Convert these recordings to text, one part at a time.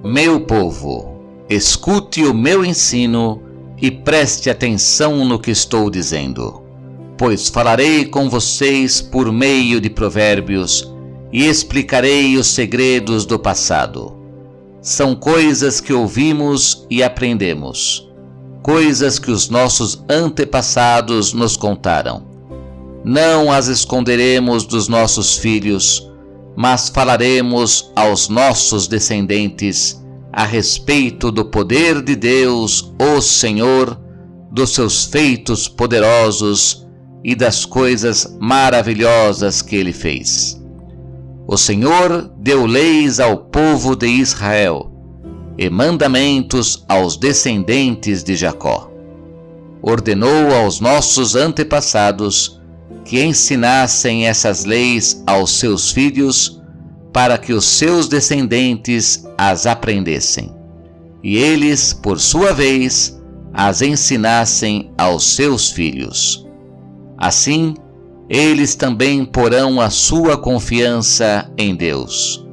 Meu povo, escute o meu ensino e preste atenção no que estou dizendo, pois falarei com vocês por meio de provérbios e explicarei os segredos do passado. São coisas que ouvimos e aprendemos, coisas que os nossos antepassados nos contaram. Não as esconderemos dos nossos filhos, mas falaremos aos nossos descendentes a respeito do poder de Deus, o Senhor, dos seus feitos poderosos e das coisas maravilhosas que Ele fez. O Senhor deu leis ao povo de Israel e mandamentos aos descendentes de Jacó. Ordenou aos nossos antepassados que ensinassem essas leis aos seus filhos para que os seus descendentes as aprendessem, e eles, por sua vez, as ensinassem aos seus filhos. Assim, eles também porão a sua confiança em Deus.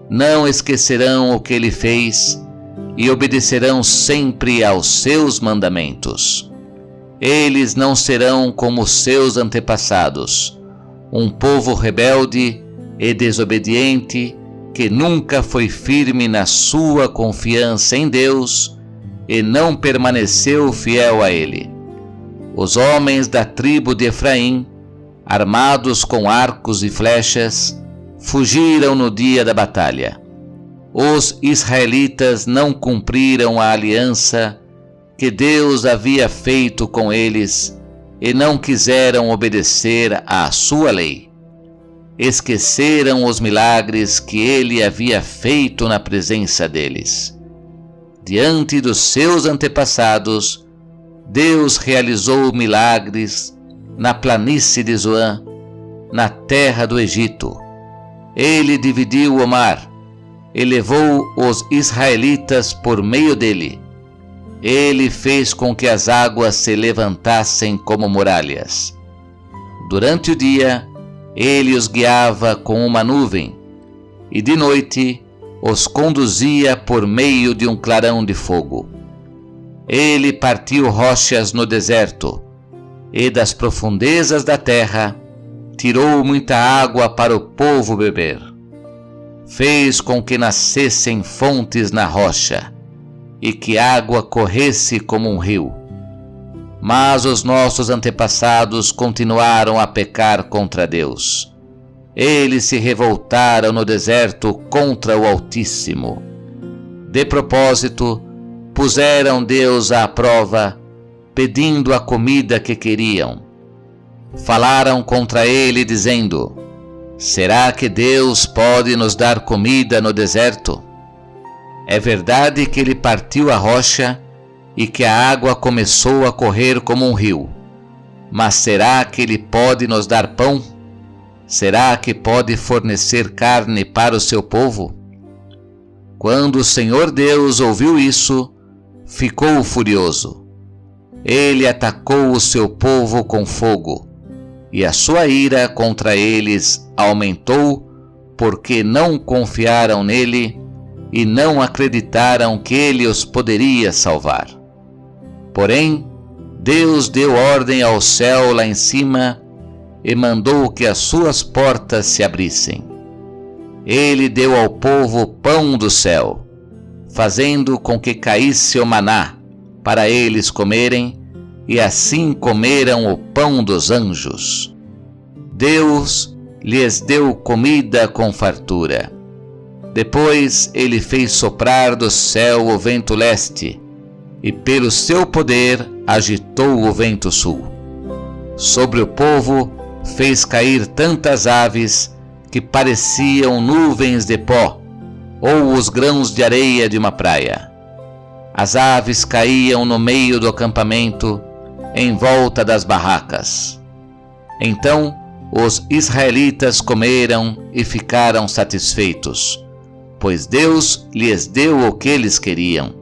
Não esquecerão o que Ele fez e obedecerão sempre aos seus mandamentos. Eles não serão como seus antepassados, um povo rebelde e desobediente que nunca foi firme na sua confiança em Deus e não permaneceu fiel a Ele. Os homens da tribo de Efraim, armados com arcos e flechas, fugiram no dia da batalha. Os israelitas não cumpriram a aliança que Deus havia feito com eles e não quiseram obedecer à sua lei. Esqueceram os milagres que Ele havia feito na presença deles. Diante dos seus antepassados, Deus realizou milagres na planície de Zoan, na terra do Egito. Ele dividiu o mar e levou os israelitas por meio dele. Ele fez com que as águas se levantassem como muralhas. Durante o dia, Ele os guiava com uma nuvem, e de noite os conduzia por meio de um clarão de fogo. Ele partiu rochas no deserto, e das profundezas da terra tirou muita água para o povo beber. Fez com que nascessem fontes na rocha, e que água corresse como um rio. Mas os nossos antepassados continuaram a pecar contra Deus. Eles se revoltaram no deserto contra o Altíssimo. De propósito, puseram Deus à prova, pedindo a comida que queriam. Falaram contra Ele, dizendo: será que Deus pode nos dar comida no deserto? É verdade que Ele partiu a rocha e que a água começou a correr como um rio. Mas será que Ele pode nos dar pão? Será que pode fornecer carne para o seu povo? Quando o Senhor Deus ouviu isso, ficou furioso. Ele atacou o seu povo com fogo, e a sua ira contra eles aumentou, porque não confiaram nele e não acreditaram que ele os poderia salvar. Porém, Deus deu ordem ao céu lá em cima e mandou que as suas portas se abrissem. Ele deu ao povo pão do céu, fazendo com que caísse o maná para eles comerem, e assim comeram o pão dos anjos. Deus lhes deu comida com fartura. Depois Ele fez soprar do céu o vento leste, e pelo seu poder agitou o vento sul. Sobre o povo fez cair tantas aves que pareciam nuvens de pó, ou os grãos de areia de uma praia. As aves caíam no meio do acampamento, em volta das barracas. Então os israelitas comeram e ficaram satisfeitos, pois Deus lhes deu o que eles queriam.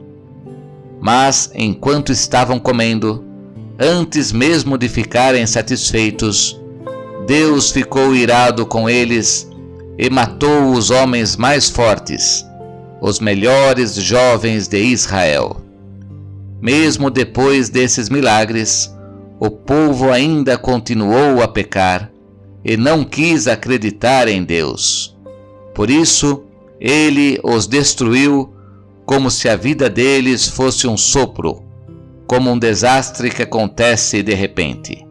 Mas enquanto estavam comendo, antes mesmo de ficarem satisfeitos, Deus ficou irado com eles e matou os homens mais fortes, os melhores jovens de Israel. Mesmo depois desses milagres, o povo ainda continuou a pecar e não quis acreditar em Deus. Por isso, ele os destruiu como se a vida deles fosse um sopro, como um desastre que acontece de repente.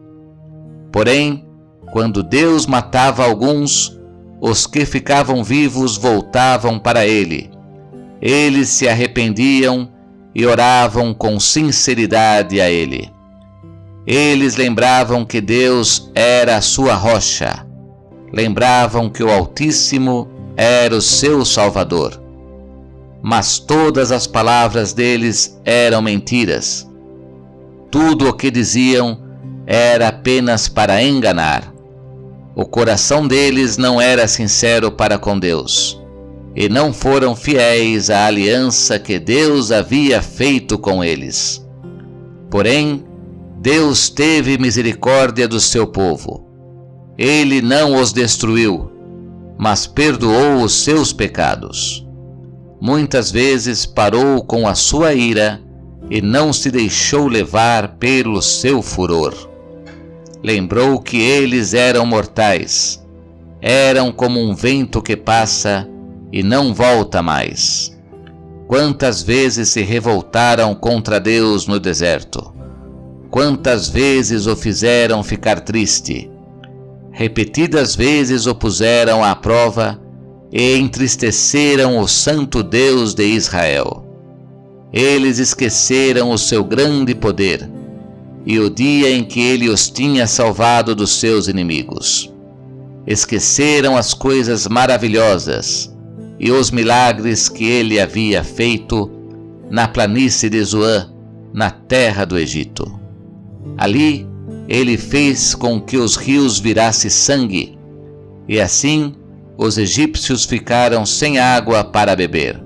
Porém, quando Deus matava alguns, os que ficavam vivos voltavam para ele. Eles se arrependiam e oravam com sinceridade a ele. Eles lembravam que Deus era a sua rocha. Lembravam que o Altíssimo era o seu Salvador. Mas todas as palavras deles eram mentiras. Tudo o que diziam era apenas para enganar. O coração deles não era sincero para com Deus, e não foram fiéis à aliança que Deus havia feito com eles. Porém, Deus teve misericórdia do seu povo. Ele não os destruiu, mas perdoou os seus pecados. Muitas vezes parou com a sua ira e não se deixou levar pelo seu furor. Lembrou que eles eram mortais, eram como um vento que passa e não volta mais. Quantas vezes se revoltaram contra Deus no deserto? Quantas vezes o fizeram ficar triste? Repetidas vezes o puseram à prova e entristeceram o santo Deus de Israel. Eles esqueceram o seu grande poder e o dia em que ele os tinha salvado dos seus inimigos. Esqueceram as coisas maravilhosas e os milagres que ele havia feito na planície de Zoan, na terra do Egito. Ali ele fez com que os rios virassem sangue, e assim os egípcios ficaram sem água para beber.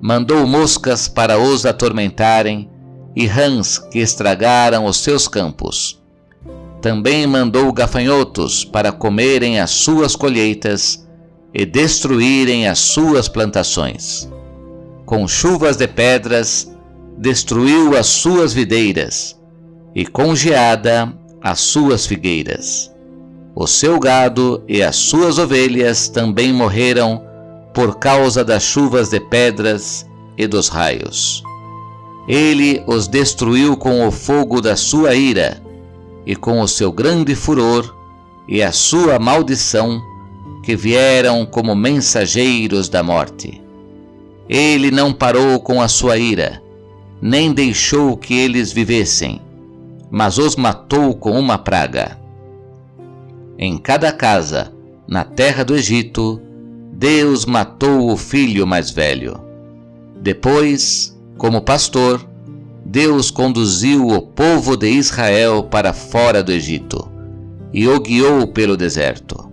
Mandou moscas para os atormentarem e rãs que estragaram os seus campos. Também mandou gafanhotos para comerem as suas colheitas e destruírem as suas plantações. Com chuvas de pedras destruiu as suas videiras e com geada as suas figueiras. O seu gado e as suas ovelhas também morreram por causa das chuvas de pedras e dos raios. Ele os destruiu com o fogo da sua ira e com o seu grande furor e a sua maldição, que vieram como mensageiros da morte. Ele não parou com a sua ira, nem deixou que eles vivessem, mas os matou com uma praga. Em cada casa, na terra do Egito, Deus matou o filho mais velho. Depois, como pastor, Deus conduziu o povo de Israel para fora do Egito e o guiou pelo deserto.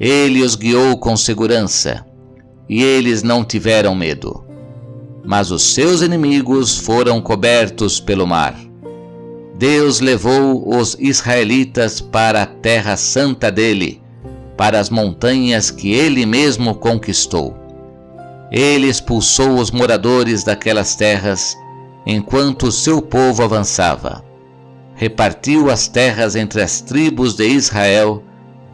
Ele os guiou com segurança e eles não tiveram medo. Mas os seus inimigos foram cobertos pelo mar. Deus levou os israelitas para a terra santa dele, para as montanhas que ele mesmo conquistou. Ele expulsou os moradores daquelas terras enquanto o seu povo avançava. Repartiu as terras entre as tribos de Israel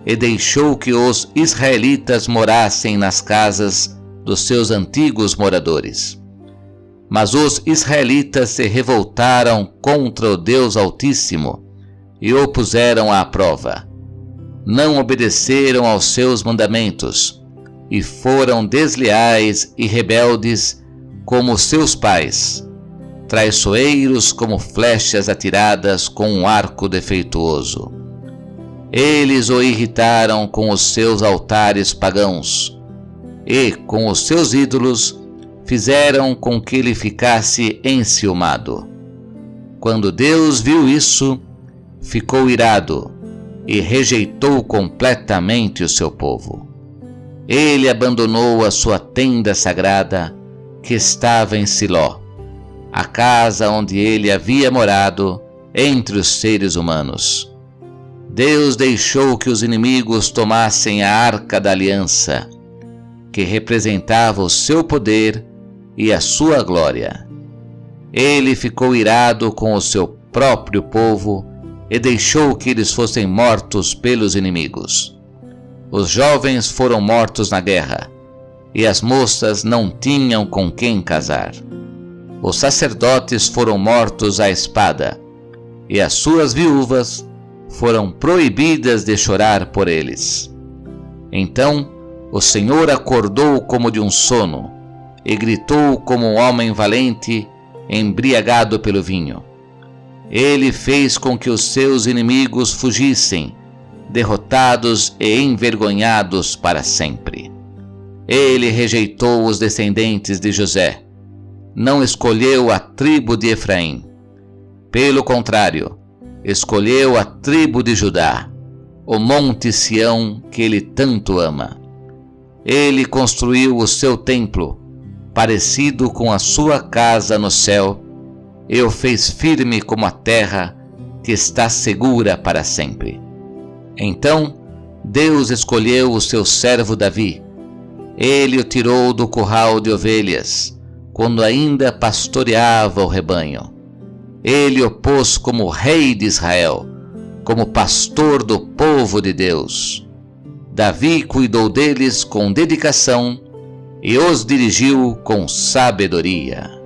e deixou que os israelitas morassem nas casas dos seus antigos moradores. Mas os israelitas se revoltaram contra o Deus Altíssimo e o puseram à prova. Não obedeceram aos seus mandamentos e foram desleais e rebeldes como seus pais, traiçoeiros como flechas atiradas com um arco defeituoso. Eles o irritaram com os seus altares pagãos e, com os seus ídolos, fizeram com que ele ficasse enciumado. Quando Deus viu isso, ficou irado e rejeitou completamente o seu povo. Ele abandonou a sua tenda sagrada, que estava em Siló, a casa onde ele havia morado entre os seres humanos. Deus deixou que os inimigos tomassem a arca da aliança, que representava o seu poder e a sua glória. Ele ficou irado com o seu próprio povo e deixou que eles fossem mortos pelos inimigos. Os jovens foram mortos na guerra, e as moças não tinham com quem casar. Os sacerdotes foram mortos à espada, e as suas viúvas foram proibidas de chorar por eles. Então o Senhor acordou como de um sono, e gritou como um homem valente, embriagado pelo vinho. Ele fez com que os seus inimigos fugissem, derrotados e envergonhados para sempre. Ele rejeitou os descendentes de José, não escolheu a tribo de Efraim. Pelo contrário, escolheu a tribo de Judá, o monte Sião que ele tanto ama. Ele construiu o seu templo, parecido com a sua casa no céu, e o fez firme como a terra, que está segura para sempre. Então Deus escolheu o seu servo Davi. Ele o tirou do curral de ovelhas, quando ainda pastoreava o rebanho. Ele o pôs como rei de Israel, como pastor do povo de Deus. Davi cuidou deles com dedicação e os dirigiu com sabedoria.